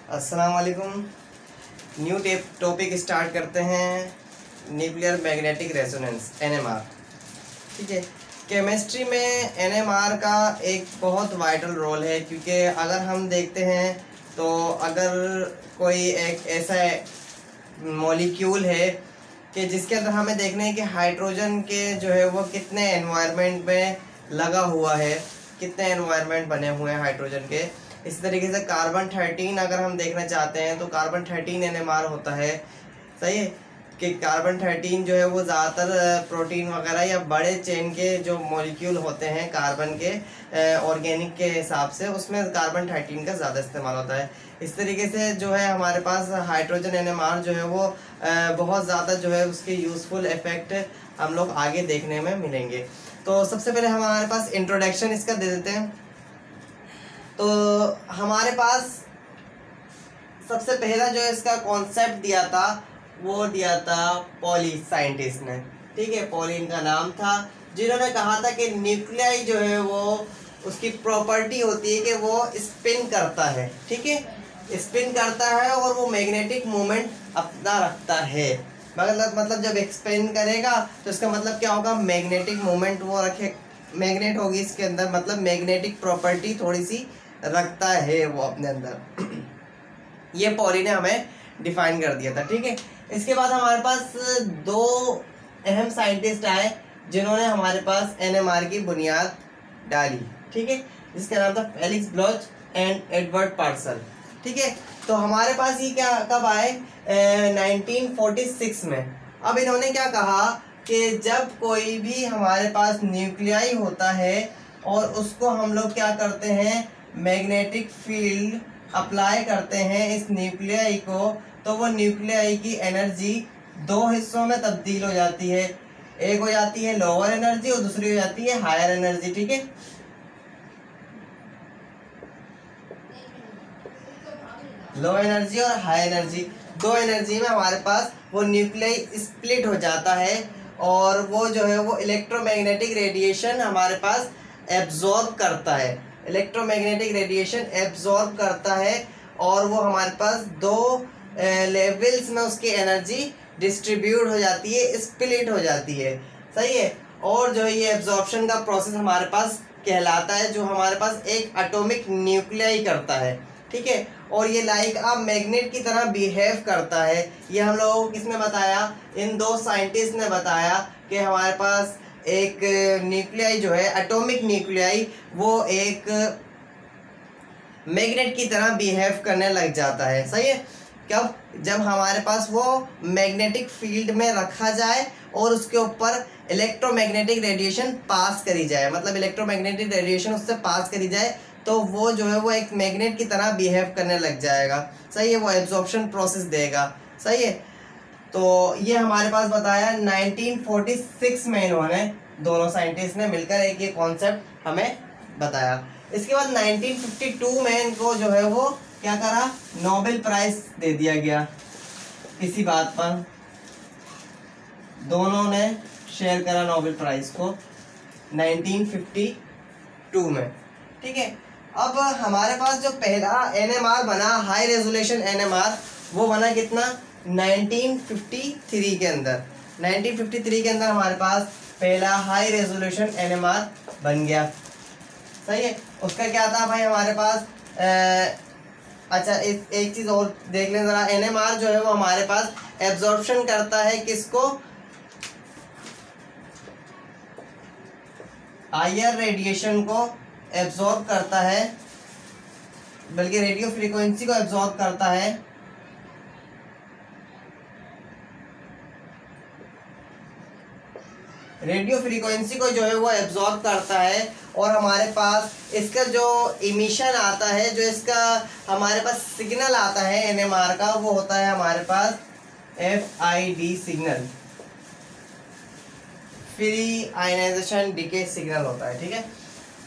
अस्सलाम वालेकुम। New topic start करते हैं, न्यूक्लियर मैग्नेटिक रेजोनेंस NMR। ठीक है, केमिस्ट्री में NMR का एक बहुत वाइटल रोल है, क्योंकि अगर हम देखते हैं तो अगर कोई एक ऐसा मॉलिक्यूल है कि जिसके अंदर हमें देखना है कि हाइड्रोजन के जो है वो कितने एनवायरनमेंट में लगा हुआ है, कितने एनवायरनमेंट बने हुए हैं हाइड्रोजन के। इसी तरीके से कार्बन 13 अगर हम देखना चाहते हैं तो कार्बन 13 NMR होता है। सही है कि कार्बन 13 जो है वो ज़्यादातर प्रोटीन वगैरह या बड़े चेन के जो मॉलिक्यूल होते हैं कार्बन के ऑर्गेनिक के हिसाब से, उसमें कार्बन 13 का ज़्यादा इस्तेमाल होता है। इस तरीके से जो है हमारे पास हाइड्रोजन NMR जो है वो बहुत ज़्यादा जो है उसके यूज़फुल इफ़ेक्ट हम लोग आगे देखने में मिलेंगे। तो सबसे पहले हमारे पास इंट्रोडक्शन इसका दे देते हैं। तो हमारे पास सबसे पहला जो इसका कॉन्सेप्ट दिया था वो दिया था पॉली साइंटिस्ट ने। ठीक है, पॉली इनका नाम था, जिन्होंने कहा था कि न्यूक्लियाई जो है वो उसकी प्रॉपर्टी होती है कि वो स्पिन करता है। ठीक है, स्पिन करता है और वो मैग्नेटिक मोमेंट अपना रखता है। मतलब जब स्पिन करेगा तो इसका मतलब क्या होगा, मैग्नेटिक मोमेंट वो रखे, मैग्नेट होगी इसके अंदर, मतलब मैग्नेटिक प्रॉपर्टी थोड़ी सी रखता है वो अपने अंदर। ये पॉली ने हमें डिफाइन कर दिया था। ठीक है, इसके बाद हमारे पास दो अहम साइंटिस्ट आए जिन्होंने हमारे पास NMR की बुनियाद डाली। ठीक है, जिसका नाम था Felix blotch and Edward parcel. ठीक है, तो हमारे पास ये क्या कब आए, 1946 में। अब इन्होंने क्या कहा कि जब कोई भी हमारे पास न्यूक्लियाई होता है और उसको हम लोग क्या करते हैं, मैग्नेटिक फील्ड अप्लाई करते हैं इस न्यूक्लियाई को, तो वो न्यूक्लियाई की एनर्जी दो हिस्सों में तब्दील हो जाती है। एक हो जाती है लोअर एनर्जी और दूसरी हो जाती है हायर एनर्जी। ठीक है, लो एनर्जी और हाई एनर्जी, दो एनर्जी में हमारे पास वो न्यूक्लियाई स्प्लिट हो जाता है और वो जो है वो इलेक्ट्रोमैग्नेटिक रेडिएशन हमारे पास एब्जॉर्ब करता है, इलेक्ट्रोमैग्नेटिक रेडिएशन एब्जॉर्ब करता है और वो हमारे पास दो लेवल्स में उसकी एनर्जी डिस्ट्रीब्यूट हो जाती है, स्प्लिट हो जाती है। सही है, और जो ये एब्जॉर्प्शन का प्रोसेस हमारे पास कहलाता है, जो हमारे पास एक एटॉमिक न्यूक्लियाई करता है। ठीक है, और ये लाइक अ मैग्नेट की तरह बिहेव करता है। ये हम लोगों को किसने बताया, इन दो साइंटिस्ट ने बताया कि हमारे पास एक न्यूक्लियाई जो है एटॉमिक न्यूक्लियाई वो एक मैग्नेट की तरह बिहेव करने लग जाता है। सही है, कब, जब हमारे पास वो मैग्नेटिक फील्ड में रखा जाए और उसके ऊपर इलेक्ट्रोमैग्नेटिक रेडिएशन पास करी जाए, मतलब इलेक्ट्रोमैग्नेटिक रेडिएशन उससे पास करी जाए तो वो जो है वो एक मैग्नेट की तरह बिहेव करने लग जाएगा। सही है, वो एब्जॉर्प्शन प्रोसेस देगा। सही है, तो ये हमारे पास बताया 1946 में इन्होंने, दोनों साइंटिस्ट ने मिलकर एक ये कॉन्सेप्ट हमें बताया। इसके बाद 1952 में इनको जो है वो क्या करा, नोबेल प्राइज दे दिया गया इसी बात पर। दोनों ने शेयर करा नोबेल प्राइज को 1952 में। ठीक है, अब हमारे पास जो पहला NMR बना, हाई रेजोल्यूशन NMR, वो बना कितना, 1953 के अंदर। 1953 के अंदर हमारे पास पहला हाई रेजोल्यूशन NMR बन गया। सही है, उसका क्या था भाई हमारे पास, अच्छा एक चीज़ और देख लें ज़रा। NMR जो है वो हमारे पास एब्जॉर्प्शन करता है किसको, हायर रेडिएशन को एब्जॉर्ब करता है, बल्कि रेडियो फ्रीक्वेंसी को एब्जॉर्ब करता है। रेडियो फ्रीक्वेंसी को जो है वो एब्जॉर्ब करता है और हमारे पास इसका जो इमिशन आता है, जो इसका हमारे पास सिग्नल आता है NMR का, वो होता है हमारे पास FID signal, free ionization decay signal होता है। ठीक है,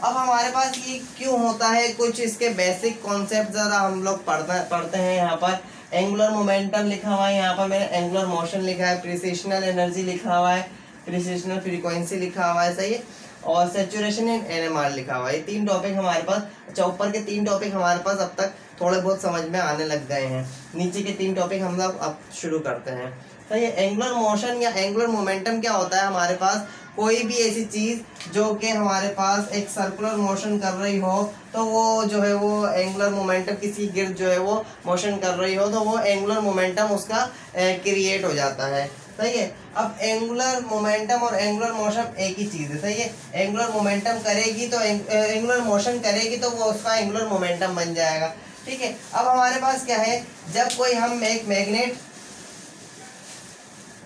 अब हमारे पास ये क्यों होता है, कुछ इसके बेसिक कॉन्सेप्ट ज़रा हम लोग पढ़ते हैं। यहाँ पर एंगुलर मोमेंटम लिखा हुआ है, यहाँ पर मैंने एंगुलर मोशन लिखा है, प्रिसिशनल एनर्जी लिखा हुआ है, प्रिसिशनल फ्रीक्वेंसी लिखा हुआ है। सही है, और सेचुरेशन इन एनएमआर लिखा हुआ है। ये 3 टॉपिक हमारे पास, अच्छा ऊपर के 3 टॉपिक हमारे पास अब तक थोड़े बहुत समझ में आने लग गए हैं, नीचे के 3 टॉपिक हम लोग अब शुरू करते हैं। तो ये एंगुलर मोशन या एंगुलर मोमेंटम क्या होता है, हमारे पास कोई भी ऐसी चीज़ जो कि हमारे पास एक सर्कुलर मोशन कर रही हो तो वो जो है वो एंगुलर मोमेंटम, किसी गिर्द जो है वो मोशन कर रही हो तो वो एंगुलर मोमेंटम उसका क्रिएट हो जाता है। सही है। अब एंगुलर मोमेंटम और एंगुलर मोशन एक ही चीज़ है। सही है। एंगुलर मोमेंटम करेगी तो एंगुलर मोशन करेगी तो वो उसका एंगुलर मोमेंटम बन जाएगा। ठीक है। अब हमारे पास क्या है, जब कोई हम एक मैग्नेट,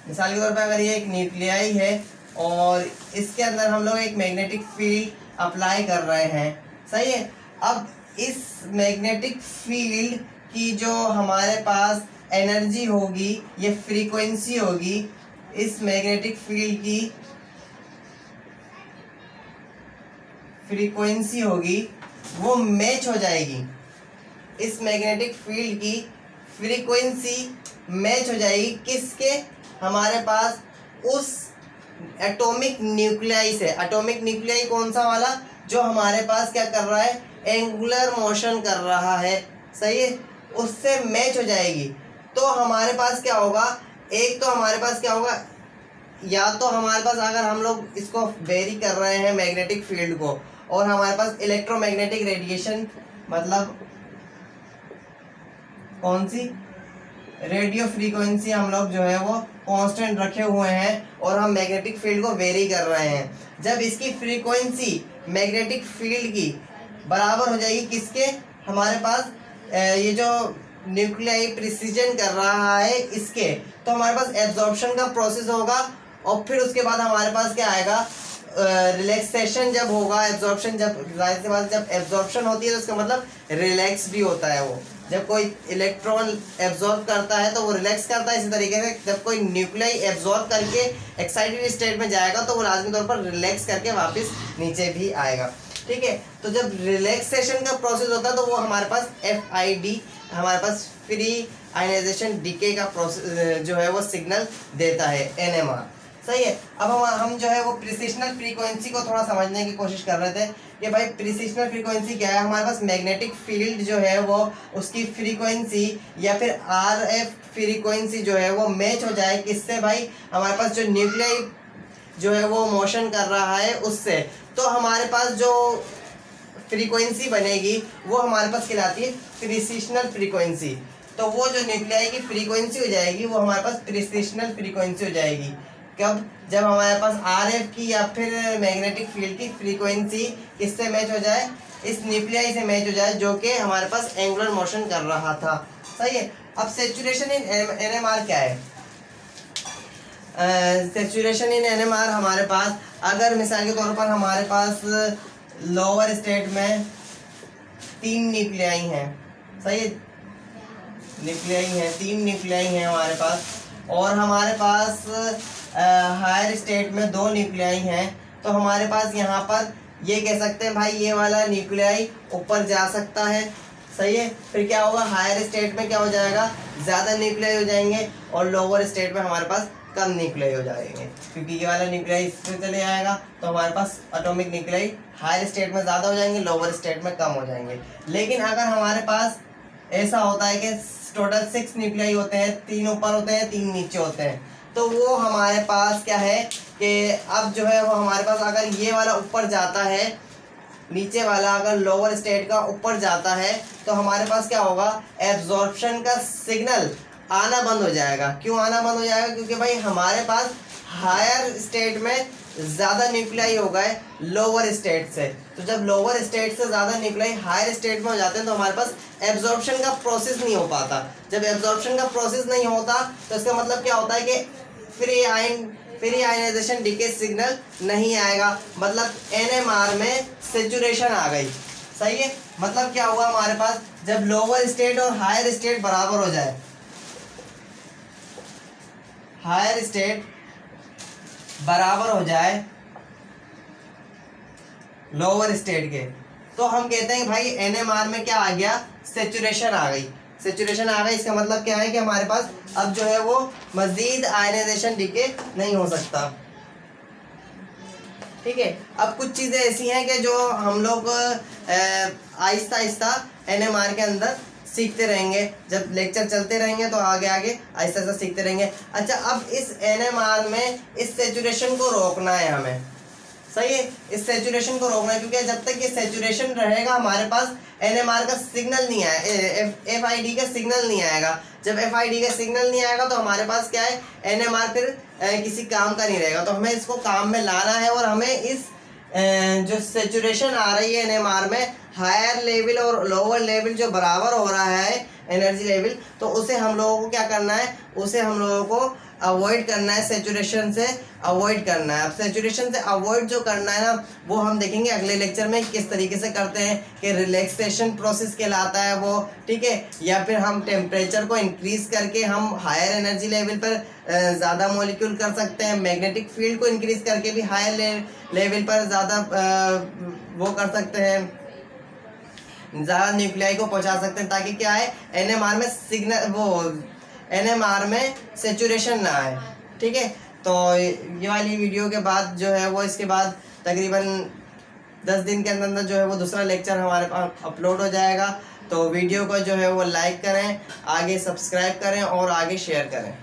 मिसाल के तौर पर अगर ये एक न्यूक्लियाई है और इसके अंदर हम लोग एक मैग्नेटिक फील्ड अप्लाई कर रहे हैं। सही है। अब इस मैग्नेटिक फील्ड की जो हमारे पास एनर्जी होगी, ये फ्रीक्वेंसी होगी, इस मैग्नेटिक फील्ड की फ्रीक्वेंसी होगी, वो मैच हो जाएगी। इस मैग्नेटिक फील्ड की फ्रीक्वेंसी मैच हो जाएगी किसके, हमारे पास उस एटॉमिक न्यूक्लियाई से। एटॉमिक न्यूक्लियाई कौन सा वाला, जो हमारे पास क्या कर रहा है, एंगुलर मोशन कर रहा है। सही है। उससे मैच हो जाएगी तो हमारे पास क्या होगा, एक तो हमारे पास क्या होगा, या तो हमारे पास अगर हम लोग इसको वेरी कर रहे हैं मैग्नेटिक फील्ड को और हमारे पास इलेक्ट्रोमैग्नेटिक रेडिएशन, मतलब कौन सी, रेडियो फ्रीक्वेंसी हम लोग जो है वो कांस्टेंट रखे हुए हैं और हम मैग्नेटिक फील्ड को वेरी कर रहे हैं। जब इसकी फ्रीक्वेंसी मैग्नेटिक फील्ड की बराबर हो जाएगी किसके, हमारे पास ये जो न्यूक्लियाई प्रिसीजन कर रहा है इसके, तो हमारे पास एब्जॉर्प्शन का प्रोसेस होगा और फिर उसके बाद हमारे पास क्या आएगा, रिलैक्सेशन जब होगा। एब्जॉर्प्शन जब, जाहिर सी बात, जब एब्जॉर्प्शन होती है तो उसका मतलब रिलैक्स भी होता है। वो जब कोई इलेक्ट्रॉन एब्जॉर्ब करता है तो वो रिलैक्स करता है। इसी तरीके से जब कोई न्यूक्लियाई एब्जॉर्ब करके एक्साइटेड स्टेट में जाएगा तो वो लाजमी तौर पर रिलैक्स करके वापस नीचे भी आएगा। ठीक है। तो जब रिलैक्सेशन का प्रोसेस होता है तो वो हमारे पास FID, हमारे पास फ्री आयनाइजेशन डीके का प्रोसेस जो है वो सिग्नल देता है, NMR। सही है। अब हम जो है वो प्रिसिशनल फ्रीक्वेंसी को थोड़ा समझने की कोशिश कर रहे थे कि भाई प्रिसिशनल फ्रीक्वेंसी क्या है। हमारे पास मैग्नेटिक फील्ड जो है वो उसकी फ्रीक्वेंसी या फिर RF फ्रीक्वेंसी जो है वो मैच हो जाए किससे भाई, हमारे पास जो न्यूक्लियाई जो है वो मोशन कर रहा है उससे। तो हमारे पास जो फ्रीक्वेंसी बनेगी वो हमारे पास कहलाती है प्रिसिशनल फ्रीक्वेंसी। तो वो जो न्यूक्लियाई की फ्रीक्वेंसी हो जाएगी वो हमारे पास प्रिसिशनल फ्रीक्वेंसी हो जाएगी। कब, जब हमारे पास RF की या फिर मैग्नेटिक फील्ड की फ्रीक्वेंसी किससे मैच हो जाए, इस न्यूक्लियाई से मैच हो जाए जो कि हमारे पास एंगुलर मोशन कर रहा था। सही है। अब सेचुरेशन इन NMR क्या है, सेचुरेशन इन NMR हमारे पास, अगर मिसाल के तौर पर हमारे पास लोअर स्टेट में 3 न्यूक्लियाई हैं। सही है। न्यूक्लियाई हैं, 3 न्यूक्लियाई हैं हमारे पास, और हमारे पास हायर स्टेट में 2 न्यूक्लियाई हैं। तो हमारे पास यहाँ पर ये कह सकते हैं भाई ये वाला न्यूक्लियाई ऊपर जा सकता है। सही है। फिर क्या होगा, हायर स्टेट में क्या हो जाएगा, ज़्यादा न्यूक्लियाई हो जाएंगे और लोअर स्टेट में हमारे पास कम न्यूक्लियाई हो जाएंगे, क्योंकि ये वाला न्यूक्लियाई इस पर चले जाएगा तो हमारे पास एटॉमिक न्यूक्लियाई हायर स्टेट में ज़्यादा हो जाएंगे, लोअर स्टेट में कम हो जाएंगे। लेकिन अगर हमारे पास ऐसा होता है कि टोटल 6 न्यूक्लियाई होते हैं, 3 ऊपर होते हैं, 3 नीचे होते हैं, तो वो हमारे पास क्या है कि अब जो है वो हमारे पास अगर ये वाला ऊपर जाता है, नीचे वाला अगर लोअर स्टेट का ऊपर जाता है तो हमारे पास क्या होगा, एब्जॉर्प्शन का सिग्नल आना बंद हो जाएगा। क्यों आना बंद हो जाएगा, क्योंकि भाई हमारे पास हायर स्टेट में ज़्यादा न्यूक्लियाई हो गए लोअर स्टेट से। तो जब लोअर स्टेट से ज़्यादा न्यूक्लियाई हायर स्टेट में हो जाते हैं तो हमारे पास एब्जॉर्प्शन का प्रोसेस नहीं हो पाता। जब एब्जॉर्प्शन का प्रोसेस नहीं होता तो इसका मतलब क्या होता है कि फ्री आयनाइजेशन डीके सिग्नल नहीं आएगा, मतलब NMR में सेचुरेशन आ गई। सही है। मतलब क्या हुआ, हमारे पास जब लोअर स्टेट और हायर स्टेट बराबर हो जाए, हायर स्टेट बराबर हो जाए लोअर स्टेट के, तो हम कहते हैं भाई NMR में क्या आ गया, सेचुरेशन आ गई। सेचुरेशन आ गई, इसका मतलब क्या है कि हमारे पास अब जो है वो मजीद आयनाइजेशन डीके नहीं हो सकता। ठीक है। अब कुछ चीज़ें ऐसी हैं कि जो हम लोग आहिस्ता आहिस्ता NMR के अंदर सीखते रहेंगे, जब लेक्चर चलते रहेंगे तो आगे आगे आहिस्ता आहिस्ता सीखते रहेंगे। अच्छा, अब इस NMR में इस सेचुरेशन को रोकना है हमें, सही है, इस सेचुरेशन को रोकना है, क्योंकि जब तक ये सेचुरेशन रहेगा हमारे पास NMR का सिग्नल नहीं आएगा, FID का सिग्नल नहीं आएगा। जब FID का सिग्नल नहीं आएगा तो हमारे पास क्या है, NMR फिर किसी काम का नहीं रहेगा। तो हमें इसको काम में लाना है और हमें इस जो सेचुरेशन आ रही है NMR में, हायर लेवल और लोअर लेवल जो बराबर हो रहा है एनर्जी लेवल, तो उसे हम लोगों को क्या करना है, उसे हम लोगों को अवॉइड करना है, सेचुरेशन से अवॉइड करना है। अब सेचुरेशन से अवॉइड जो करना है ना, वो हम देखेंगे अगले लेक्चर में किस तरीके से करते हैं, कि रिलैक्सेशन प्रोसेस कहलाता है वो, ठीक है, या फिर हम टेम्परेचर को इंक्रीज करके हम हायर एनर्जी लेवल पर ज़्यादा मॉलिक्यूल कर सकते हैं, मैग्नेटिक फील्ड को इंक्रीज करके भी हायर लेवल पर ज़्यादा वो कर सकते हैं, ज़्यादा न्यूक्लियाई को पहुंचा सकते हैं, ताकि क्या है, NMR में सिग्नल वो NMR में सेचुरेशन ना आए, ठीक है। तो ये वाली वीडियो के बाद जो है वो, इसके बाद तकरीबन 10 दिन के अंदर अंदर जो है वो दूसरा लेक्चर हमारे पास अपलोड हो जाएगा। तो वीडियो को जो है वो लाइक करें, आगे सब्सक्राइब करें और आगे शेयर करें।